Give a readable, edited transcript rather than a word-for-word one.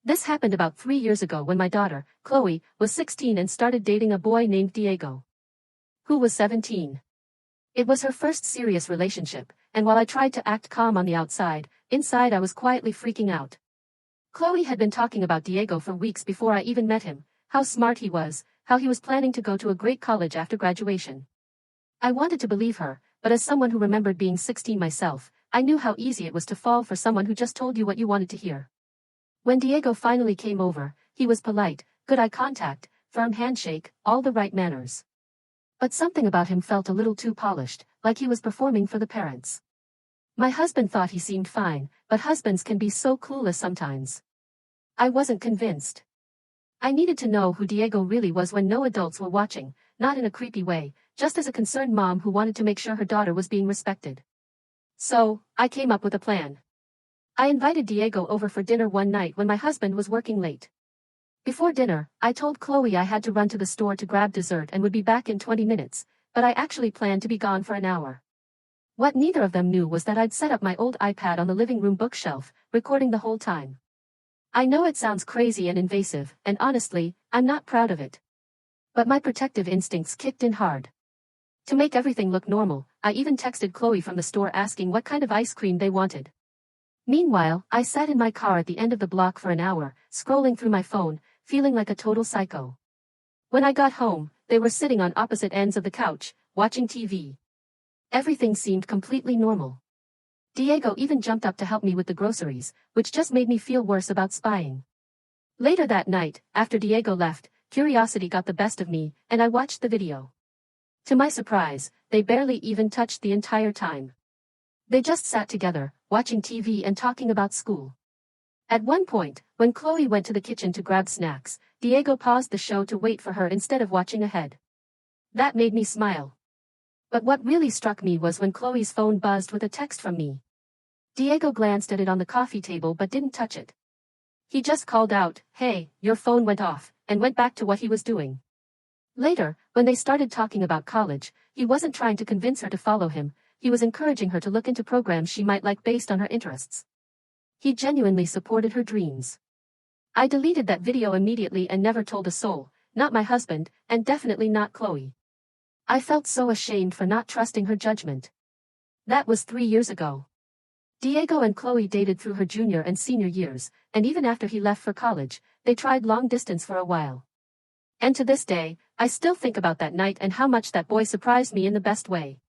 This happened about 3 years ago when my daughter, Kloe, was 16 and started dating a boy named Diego, who was 17. It was her first serious relationship, and while I tried to act calm on the outside, inside I was quietly freaking out. Kloe had been talking about Diego for weeks before I even met him, how smart he was, how he was planning to go to a great college after graduation. I wanted to believe her, but as someone who remembered being 16 myself, I knew how easy it was to fall for someone who just told you what you wanted to hear. When Diego finally came over, he was polite, good eye contact, firm handshake, all the right manners. But something about him felt a little too polished, like he was performing for the parents. My husband thought he seemed fine, but husbands can be so clueless sometimes. I wasn't convinced. I needed to know who Diego really was when no adults were watching, not in a creepy way, just as a concerned mom who wanted to make sure her daughter was being respected. So, I came up with a plan. I invited Diego over for dinner one night when my husband was working late. Before dinner, I told Kloe I had to run to the store to grab dessert and would be back in 20 minutes, but I actually planned to be gone for an hour. What neither of them knew was that I'd set up my old iPad on the living room bookshelf, recording the whole time. I know it sounds crazy and invasive, and honestly, I'm not proud of it. But my protective instincts kicked in hard. To make everything look normal, I even texted Kloe from the store asking what kind of ice cream they wanted. Meanwhile, I sat in my car at the end of the block for an hour, scrolling through my phone, feeling like a total psycho. When I got home, they were sitting on opposite ends of the couch, watching TV. Everything seemed completely normal. Diego even jumped up to help me with the groceries, which just made me feel worse about spying. Later that night, after Diego left, curiosity got the best of me, and I watched the video. To my surprise, they barely even touched the entire time. They just sat together, watching TV and talking about school. At one point, when Kloe went to the kitchen to grab snacks, Diego paused the show to wait for her instead of watching ahead. That made me smile. But what really struck me was when Kloe's phone buzzed with a text from me. Diego glanced at it on the coffee table but didn't touch it. He just called out, "Hey, your phone went off," and went back to what he was doing. Later, when they started talking about college, he wasn't trying to convince her to follow him, he was encouraging her to look into programs she might like based on her interests. He genuinely supported her dreams. I deleted that video immediately and never told a soul, not my husband, and definitely not Kloe. I felt so ashamed for not trusting her judgment. That was 3 years ago. Diego and Kloe dated through her junior and senior years, and even after he left for college, they tried long distance for a while. And to this day, I still think about that night and how much that boy surprised me in the best way.